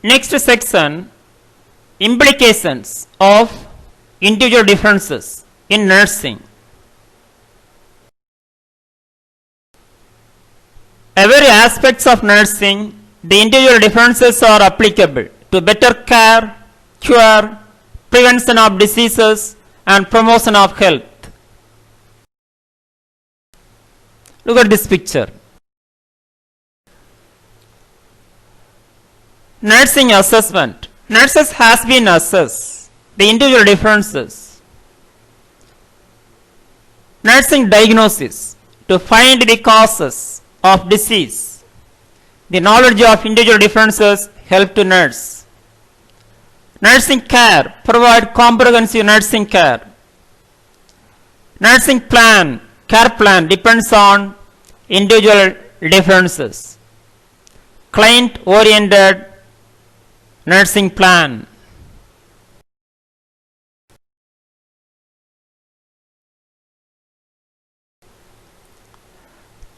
Next section, implications of individual differences in nursing. Every aspects of nursing, the individual differences are applicable to better care, cure, prevention of diseases and promotion of health. Look at this picture. Nursing assessment. Nurses has been assessed the individual differences. Nursing diagnosis to find the causes of disease. The knowledge of individual differences help to nurse. Nursing care, provide comprehensive nursing care. Nursing plan, care plan depends on individual differences. Client oriented nursing plan.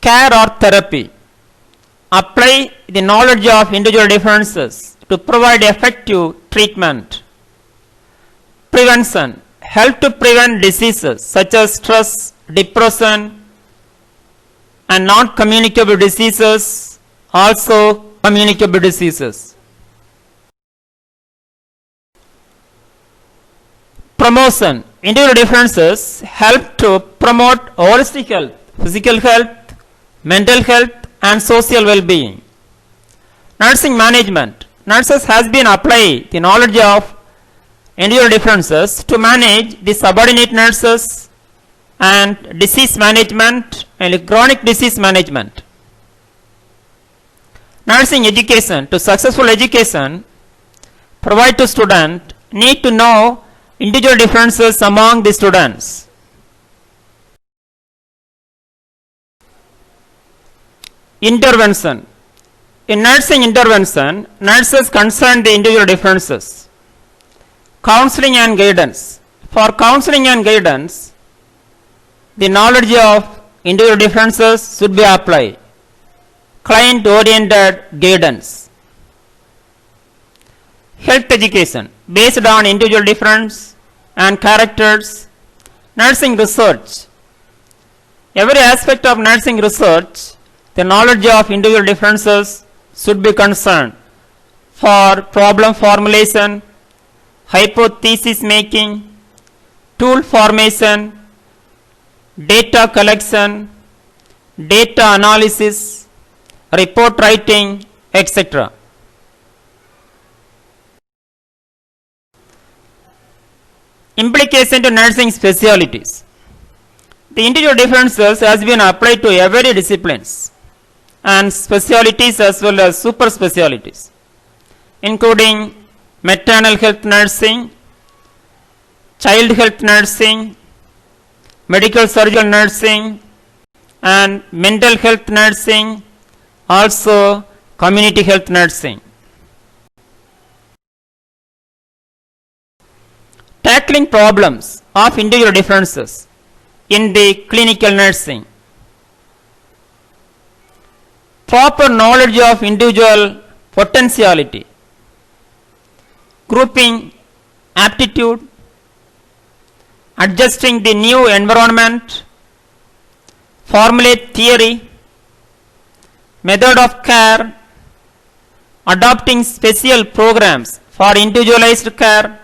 Care or therapy. Apply the knowledge of individual differences to provide effective treatment. Prevention. Help to prevent diseases such as stress, depression, and non-communicable diseases, also communicable diseases. Promotion. Individual differences help to promote holistic health, physical health, mental health and social well-being. Nursing management. Nurses has been applied the knowledge of individual differences to manage the subordinate nurses and disease management and chronic disease management. Nursing education. To successful education, provide to student need to know individual differences among the students. Intervention. In nursing intervention, nurses concern the individual differences. Counseling and guidance. For counseling and guidance, the knowledge of individual differences should be applied. Client oriented guidance. Health education based on individual difference and characters. Nursing research. Every aspect of nursing research, the knowledge of individual differences should be concerned for problem formulation, hypothesis making, tool formation, data collection, data analysis, report writing, etc. Implication to nursing specialties. The individual differences has been applied to every disciplines and specialties as well as super specialties, including maternal health nursing, child health nursing, medical surgical nursing, and mental health nursing, also community health nursing. Tackling problems of individual differences in the clinical nursing. Proper knowledge of individual potentiality, grouping, aptitude, adjusting the new environment, formulate theory, method of care, adopting special programs for individualized care.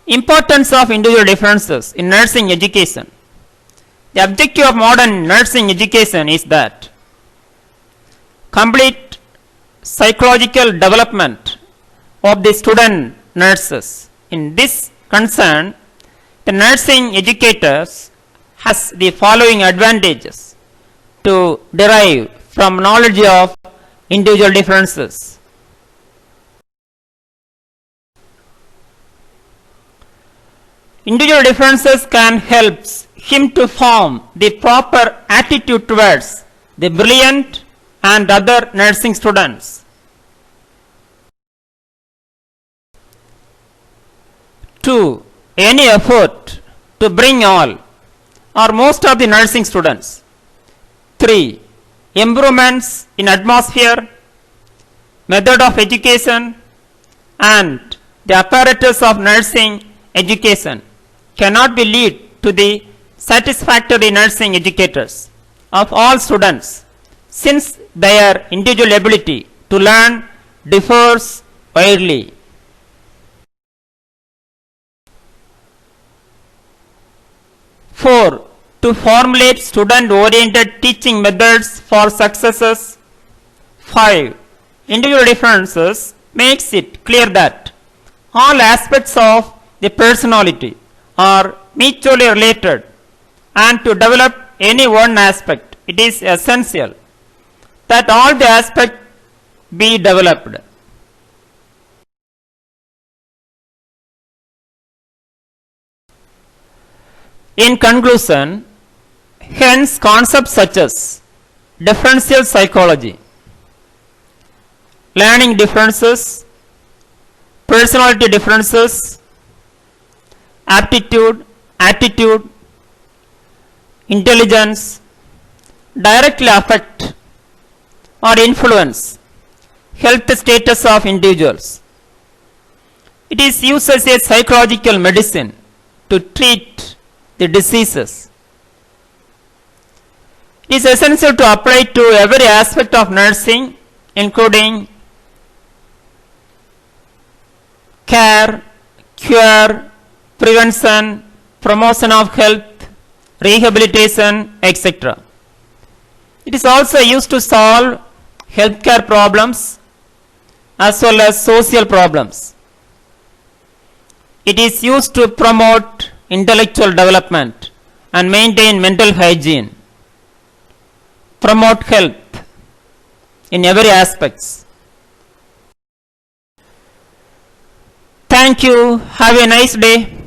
Importance of individual differences in nursing education. The objective of modern nursing education is that complete psychological development of the student nurses. In this concern, the nursing educators has the following advantages to derive from knowledge of individual differences. Individual differences can help him to form the proper attitude towards the brilliant and other nursing students. 2. Any effort to bring all or most of the nursing students. 3. improvements in atmosphere, method of education, and the apparatus of nursing education cannot be lead to the satisfactory nursing educators of all students, since their individual ability to learn differs widely. Four, to formulate student-oriented teaching methods for successes. 5. Individual differences makes it clear that all aspects of the personality are mutually related, and to develop any one aspect, it is essential that all the aspects be developed. In conclusion, hence concepts such as differential psychology, learning differences, personality differences, aptitude, attitude, intelligence directly affect or influence health status of individuals. It is used as a psychological medicine to treat the diseases. It is essential to apply to every aspect of nursing, including care, cure, prevention, promotion of health, rehabilitation, etc. It is also used to solve healthcare problems as well as social problems. It is used to promote intellectual development and maintain mental hygiene, promote health in every aspects. Thank you. Have a nice day.